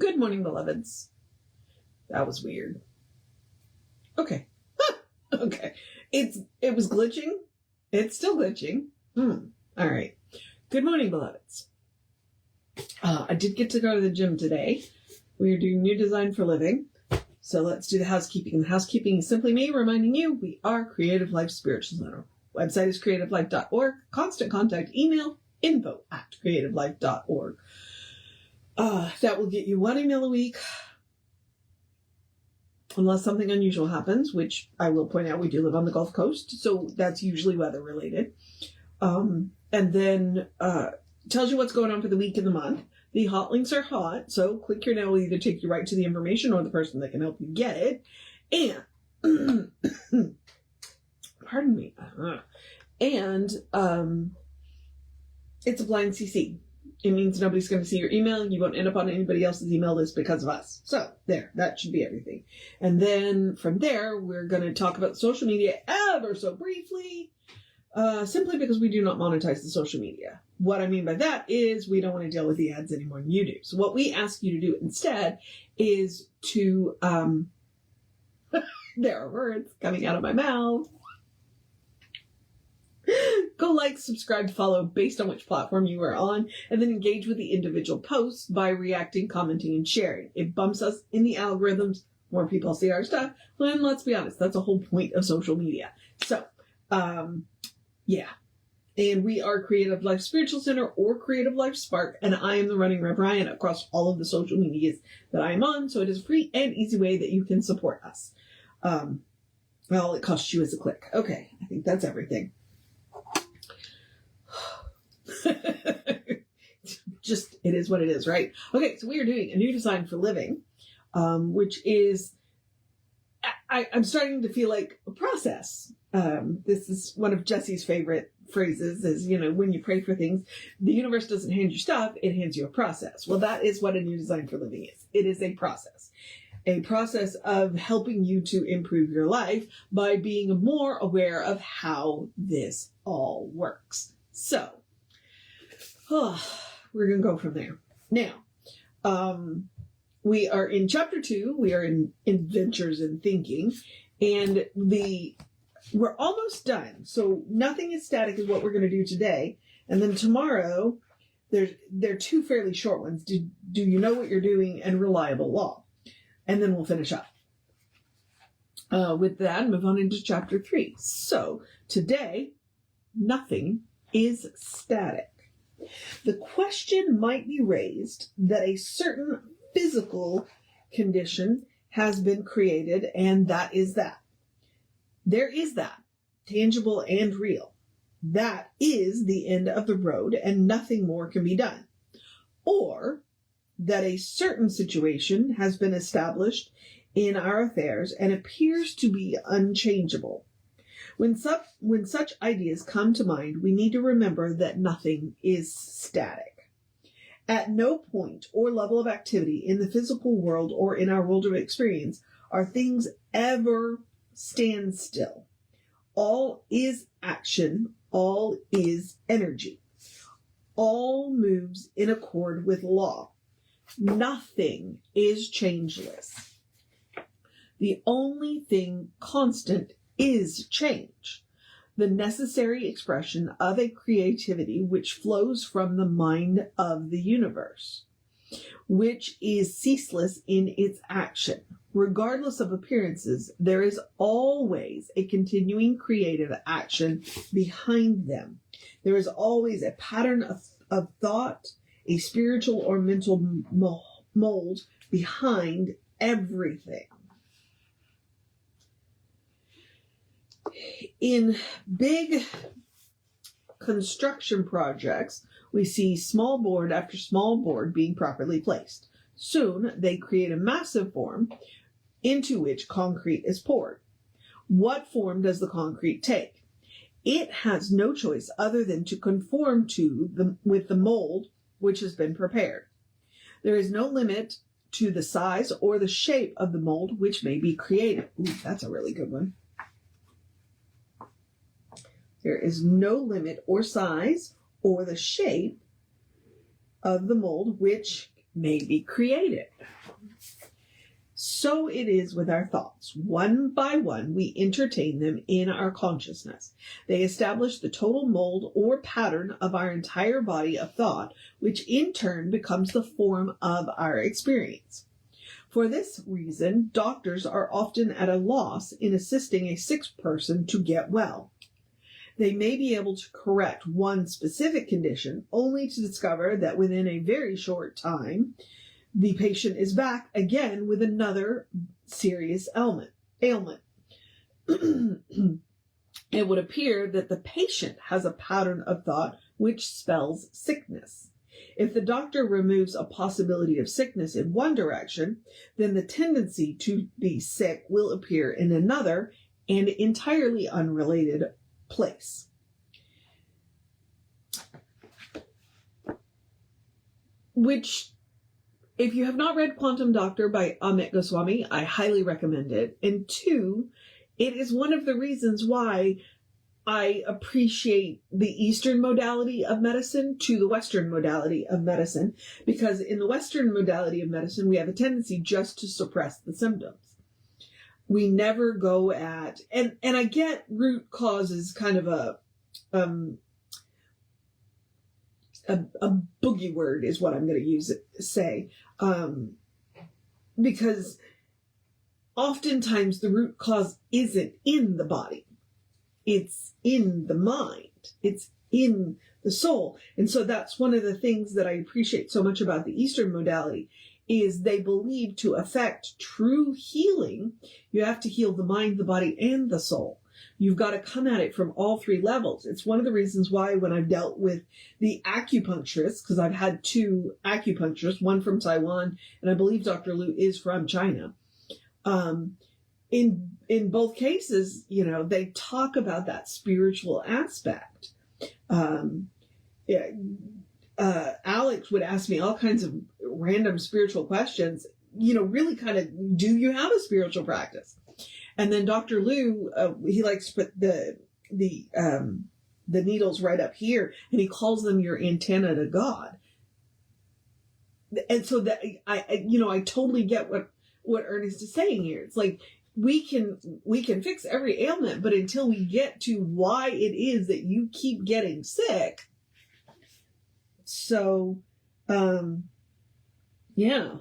Good morning, beloveds. That was weird. Okay. Okay. It was glitching. It's still glitching. All right. Good morning, beloveds. I did get to go to the gym today. We are doing new design for living. So let's do the housekeeping. The housekeeping is simply me reminding you we are Creative Life Spiritual Center. Website is creativelife.org. Constant contact email info@creativelife.org. That will get you one email a week. Unless something unusual happens, which I will point out we do live on the Gulf Coast, so that's usually weather related. And then tells you what's going on for the week and the month. The hot links are hot, so click here now will either take you right to the information or the person that can help you get it. And, pardon me. And it's a blind CC. It means nobody's going to see your email. You won't end up on anybody else's email list because of us. So there, that should be everything. And then from there, we're going to talk about social media ever so briefly, simply because we do not monetize the social media. What I mean by that is we don't want to deal with the ads any more than you do. So what we ask you to do instead is to, there are words coming out of my mouth. Go like, subscribe, follow based on which platform you are on, and then engage with the individual posts by reacting, commenting, and sharing. It bumps us in the algorithms. More people see our stuff. And let's be honest, that's the whole point of social media. So, yeah. And we are Creative Life Spiritual Center or Creative Life Spark, and I am the running Rev Ryan across all of the social medias that I am on, so it is a free and easy way that you can support us. Well, it costs you as a click. Okay, I think that's everything. Just, it is what it is, right? Okay, so we are doing a new design for living, which is, I'm starting to feel like a process. This is one of Jesse's favorite phrases is, when you pray for things, the universe doesn't hand you stuff, it hands you a process. Well, that is what a new design for living is. It is a process of helping you to improve your life by being more aware of how this all works. So, we're going to go from there. Now, we are in chapter 2. We are in Adventures in Thinking, and we're almost done. So nothing is static is what we're going to do today. And then tomorrow, there are 2 fairly short ones. Do you know what you're doing and reliable law? And then we'll finish up. With that, move on into chapter 3. So today, nothing is static. The question might be raised that a certain physical condition has been created, and that is that. There is that, tangible and real. That is the end of the road, and nothing more can be done. Or that a certain situation has been established in our affairs and appears to be unchangeable. When such ideas come to mind, we need to remember that nothing is static. At no point or level of activity in the physical world or in our world of experience are things ever stand still. All is action. All is energy. All moves in accord with law. Nothing is changeless. The only thing constant is change, the necessary expression of a creativity which flows from the mind of the universe, which is ceaseless in its action. Regardless of appearances, there is always a continuing creative action behind them. There is always a pattern of thought, a spiritual or mental mold behind everything. In big construction projects, we see small board after small board being properly placed. Soon, they create a massive form into which concrete is poured. What form does the concrete take? It has no choice other than to conform with the mold which has been prepared. There is no limit to the size or the shape of the mold which may be created. Ooh, that's a really good one. There is no limit or size or the shape of the mold which may be created. So it is with our thoughts. One by one, we entertain them in our consciousness. They establish the total mold or pattern of our entire body of thought, which in turn becomes the form of our experience. For this reason, doctors are often at a loss in assisting a sick person to get well. They may be able to correct one specific condition, only to discover that within a very short time, the patient is back again with another serious ailment. It would appear that the patient has a pattern of thought which spells sickness. If the doctor removes a possibility of sickness in one direction, then the tendency to be sick will appear in another and entirely unrelated place. Which, if you have not read Quantum Doctor by Amit Goswami, I highly recommend it. And two, it is one of the reasons why I appreciate the Eastern modality of medicine to the Western modality of medicine, because in the Western modality of medicine, we have a tendency just to suppress the symptoms. We never go at, and I get root cause is kind of a boogie word is what I'm going to say, because oftentimes the root cause isn't in the body. It's in the mind. It's in the soul. And so that's one of the things that I appreciate so much about the Eastern modality is they believe to affect true healing, you have to heal the mind, the body, and the soul. You've got to come at it from all three levels. It's one of the reasons why when I've dealt with the acupuncturists, because I've had two acupuncturists, one from Taiwan, and I believe Dr. Liu is from China. In both cases, you know, they talk about that spiritual aspect. Alex would ask me all kinds of random spiritual questions, you know, really kind of, do you have a spiritual practice? And then Dr. Liu, he likes to put the needles right up here, and he calls them your antenna to God. And so that I totally get what Ernest is saying here. It's like we can fix every ailment, but until we get to why it is that you keep getting sick. So, yeah,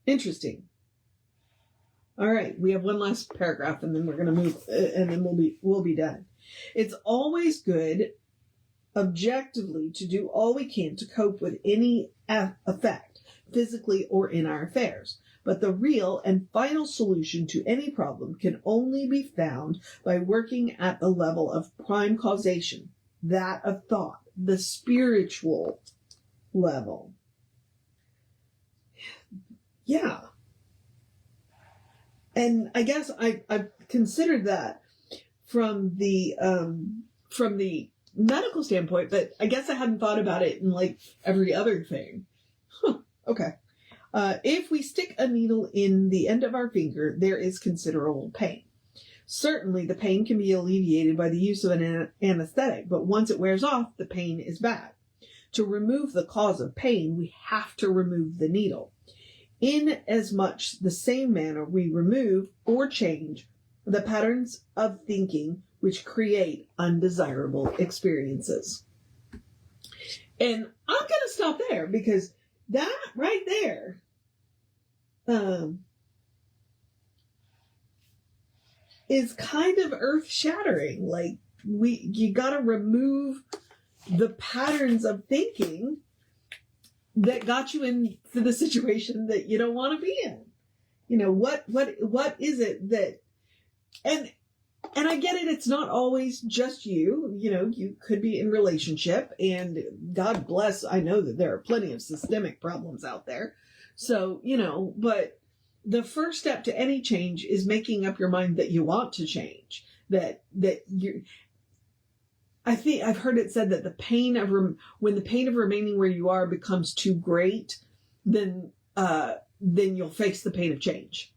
interesting. All right, we have one last paragraph, and then we're going to move, and then we'll be done. It's always good, objectively, to do all we can to cope with any effect, physically or in our affairs. But the real and final solution to any problem can only be found by working at the level of prime causation, that of thought, the spiritual level. Yeah. And I guess I've considered that from the medical standpoint, but I guess I hadn't thought about it in like every other thing. Okay. If we stick a needle in the end of our finger, there is considerable pain. Certainly, the pain can be alleviated by the use of an anesthetic, but once it wears off, the pain is bad. To remove the cause of pain, we have to remove the needle. In as much the same manner, we remove or change the patterns of thinking which create undesirable experiences. And I'm going to stop there because that right there is kind of earth-shattering. Like, you got to remove the patterns of thinking that got you into the situation that you don't want to be in. You know, what is it that, and I get it, it's not always just you. You know, you could be in relationship, and God bless, I know that there are plenty of systemic problems out there. So, you know, but the first step to any change is making up your mind that you want to change. That you, I think I've heard it said that when the pain of remaining where you are becomes too great, then you'll face the pain of change.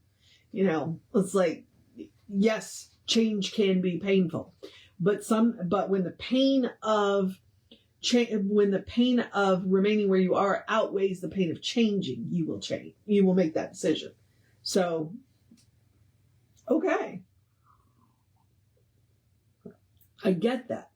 You know, it's like, yes, change can be painful, but when the pain of when the pain of remaining where you are outweighs the pain of changing, you will change. You will make that decision. So, okay. I get that.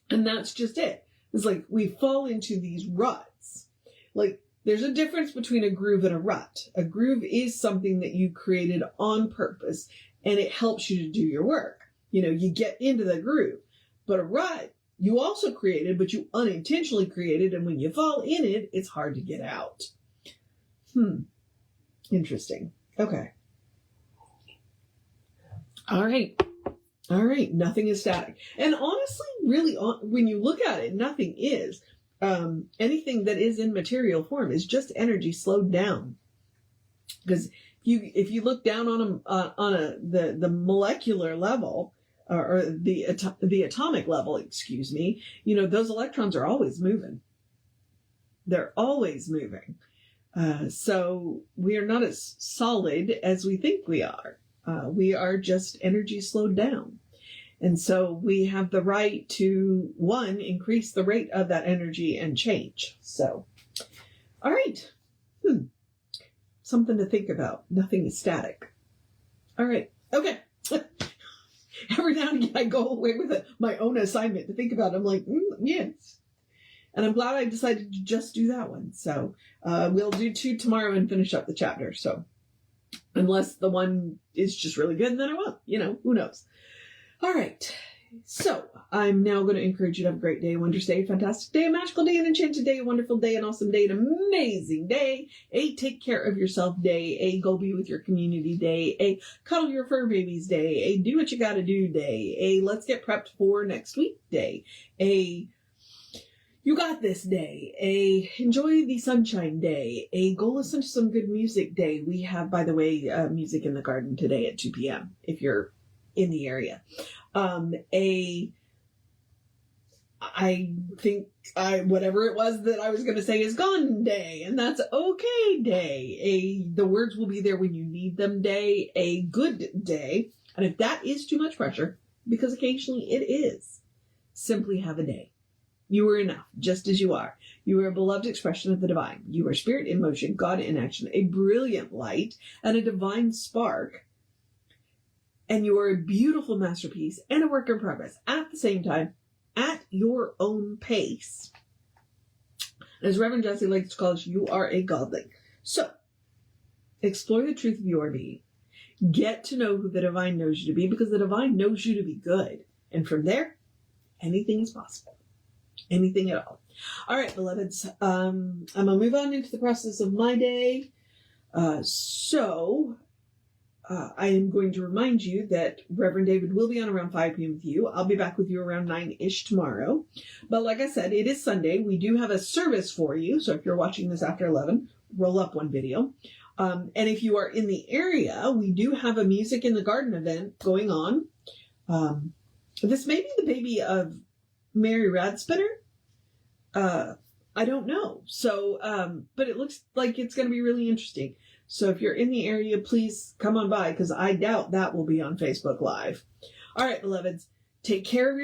And that's just it. It's like we fall into these ruts. Like, there's a difference between a groove and a rut. A groove is something that you created on purpose, and it helps you to do your work. You know, you get into the groove. But a rut, you also created, but you unintentionally created, and when you fall in it, it's hard to get out. Interesting. Okay. All right. Nothing is static. And honestly, really, when you look at it, nothing is. Anything that is in material form is just energy slowed down. Because if you look down on the molecular level, or the atomic level, excuse me, you know, those electrons are always moving. They're always moving. So we are not as solid as we think we are. We are just energy slowed down. And so we have the right to, one, increase the rate of that energy and change. So, all right. Something to think about. Nothing is static. All right. Okay. Every now and again I go away with my own assignment to think about. I'm like, yes. And I'm glad I decided to just do that one. So we'll do 2 tomorrow and finish up the chapter. So unless the one is just really good, then I won't. You know, who knows? All right. So I'm now going to encourage you to have a great day, a wondrous day, a fantastic day, a magical day, an enchanted day, a wonderful day, an awesome day, an amazing day, a take care of yourself day, a go be with your community day, a cuddle your fur babies day, a do what you got to do day, a let's get prepped for next week day, a you got this day, a enjoy the sunshine day, a go listen to some good music day. We have, by the way, music in the garden today at 2 p.m. if you're in the area. I think whatever it was that I was going to say is gone day, and that's okay day. The words will be there when you need them day, a good day. And if that is too much pressure, because occasionally it is, simply have a day. You are enough, just as you are. You are a beloved expression of the divine. You are spirit in motion, God in action, a brilliant light, and a divine spark. And you are a beautiful masterpiece and a work in progress at the same time, at your own pace. As Reverend Jesse likes to call us, you are a godling. So, explore the truth of your being. Get to know who the divine knows you to be, because the divine knows you to be good. And from there, anything is possible. Anything at all. All right, beloveds. I'm going to move on into the process of my day. I am going to remind you that Reverend David will be on around 5 p.m. with you. I'll be back with you around 9-ish tomorrow. But like I said, it is Sunday. We do have a service for you. So if you're watching this after 11, roll up one video. And if you are in the area, we do have a Music in the Garden event going on. This may be the baby of Mary Radspinner. I don't know. So, but it looks like it's going to be really interesting. So if you're in the area, please come on by, because I doubt that will be on Facebook Live. All right, beloveds, take care of yourself.